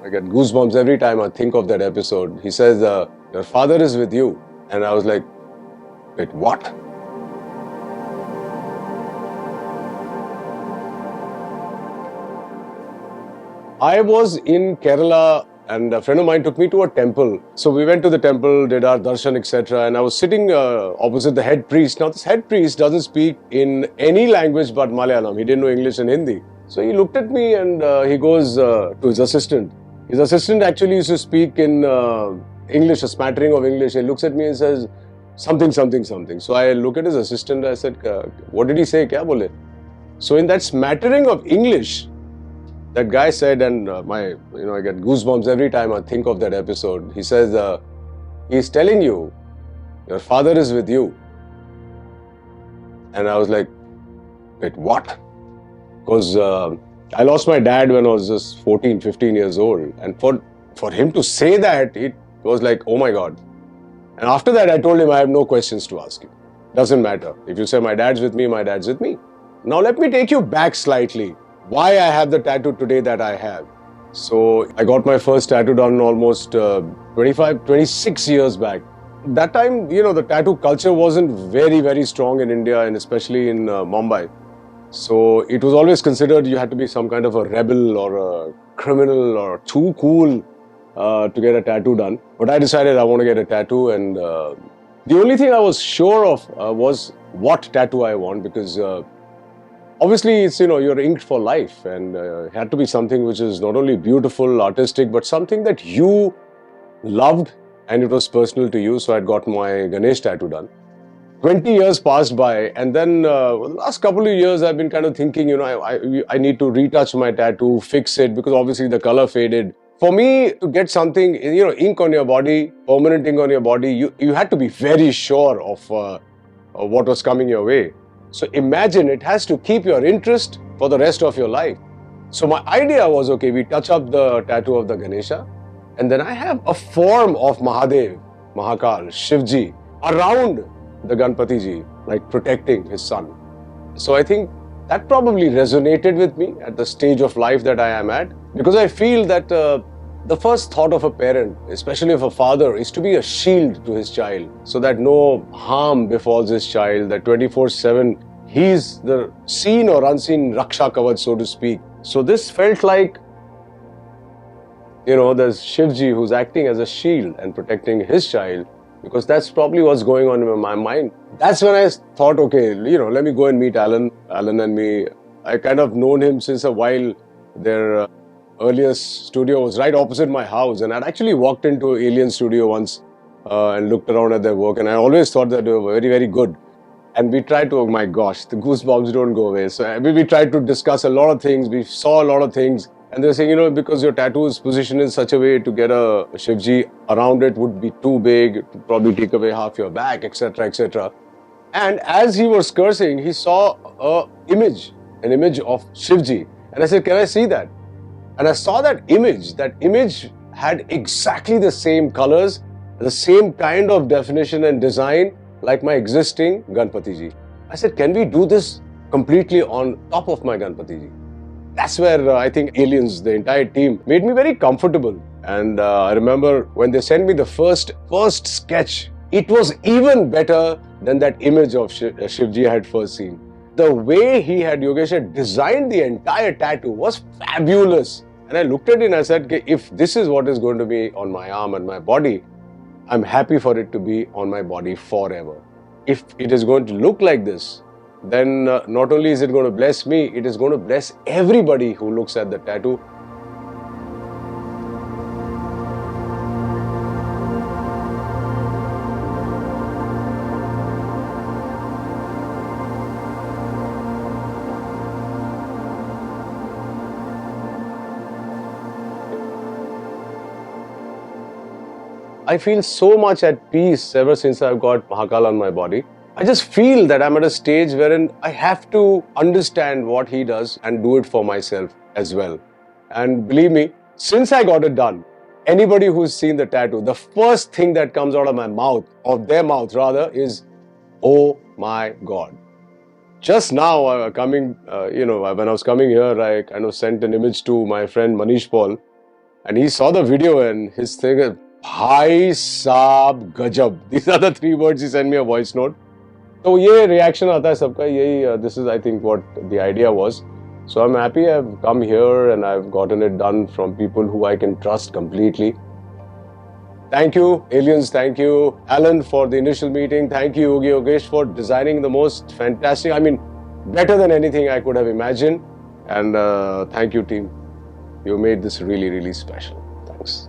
I get goosebumps every time I think of that episode. He says, your father is with you. And I was like, wait, what? I was in Kerala and a friend of mine took me to a temple. So we went to the temple, did our darshan, etc. And I was sitting opposite the head priest. Now, this head priest doesn't speak in any language but Malayalam. He didn't know English and Hindi. So he looked at me and he goes to his assistant. His assistant actually used to speak in English, a smattering of English. He looks at me and says, something, something, something. So I look at his assistant. I said, what did he say? Kya bole? So in that smattering of English, that guy said, and I get goosebumps every time I think of that episode. He says, he's telling you, your father is with you. And I was like, wait, what? Because I lost my dad when I was just 14, 15 years old. And for him to say that, it was like, oh my God. And after that, I told him, I have no questions to ask you. Doesn't matter. If you say my dad's with me, my dad's with me. Now let me take you back slightly. Why I have the tattoo today that I have. So I got my first tattoo done almost 26 years back. That time, the tattoo culture wasn't very, very strong in India and especially in Mumbai. So it was always considered you had to be some kind of a rebel or a criminal or too cool to get a tattoo done. But I decided I want to get a tattoo, and the only thing I was sure of was what tattoo I want, because obviously, it's, you're inked for life, and it had to be something which is not only beautiful, artistic, but something that you loved and it was personal to you. So I'd got my Ganesh tattoo done. 20 years passed by, and then the last couple of years I've been kind of thinking, I need to retouch my tattoo, fix it, because obviously the color faded. For me to get something, ink on your body, permanent ink on your body, you had to be very sure of what was coming your way. So imagine it has to keep your interest for the rest of your life. So my idea was, okay, we touch up the tattoo of the Ganesha, and then I have a form of Mahadev, Mahakaal, Shivji, around the Ganpati ji, like protecting his son. So I think that probably resonated with me at the stage of life that I am at, because I feel that the first thought of a parent, especially of a father, is to be a shield to his child so that no harm befalls his child, that 24/7 he's the seen or unseen Raksha Kavach, so to speak. So this felt like, there's Shivji who's acting as a shield and protecting his child, because that's probably what's going on in my mind. That's when I thought, okay, let me go and meet Alan. Alan and me, I kind of known him since a while. Their earliest studio was right opposite my house, and I'd actually walked into Alien Studio once and looked around at their work, and I always thought that they were very, very good. And we tried to, oh my gosh, the goosebumps don't go away. So we tried to discuss a lot of things. We saw a lot of things. And they're saying, because your tattoo is positioned in such a way to get a Shivji around it would be too big, it would probably take away half your back, etc., etc. And as he was cursing, he saw an image of Shivji. And I said, can I see that? And I saw that image. That image had exactly the same colors, the same kind of definition and design like my existing Ganpati ji. I said, can we do this completely on top of my Ganpati ji? That's where I think Aliens, the entire team, made me very comfortable. And I remember when they sent me the first sketch, it was even better than that image of Shivji I had first seen. The way Yogesh had designed the entire tattoo was fabulous. And I looked at it and I said, okay, if this is what is going to be on my arm and my body, I'm happy for it to be on my body forever. If it is going to look like this, then not only is it going to bless me, it is going to bless everybody who looks at the tattoo. I feel so much at peace ever since I've got Mahakaal on my body. I just feel that I'm at a stage wherein I have to understand what he does and do it for myself as well. And believe me, since I got it done, anybody who's seen the tattoo, the first thing that comes out of my mouth, of their mouth rather, is, oh my God. Just now, when I was coming here, I kind of sent an image to my friend Manish Paul. And he saw the video and his thing is, Bhai Saab Gajab. These are the 3 words. He sent me a voice note. So ये reaction आता है सबका यही this is I think what the idea was. So I'm happy I've come here and I've gotten it done from people who I can trust completely. Thank you, aliens. Thank you, Alan, for the initial meeting. Thank you, Yogi Yogesh, for designing the most fantastic, I mean, better than anything I could have imagined. And thank you, team. You made this really, really special. Thanks.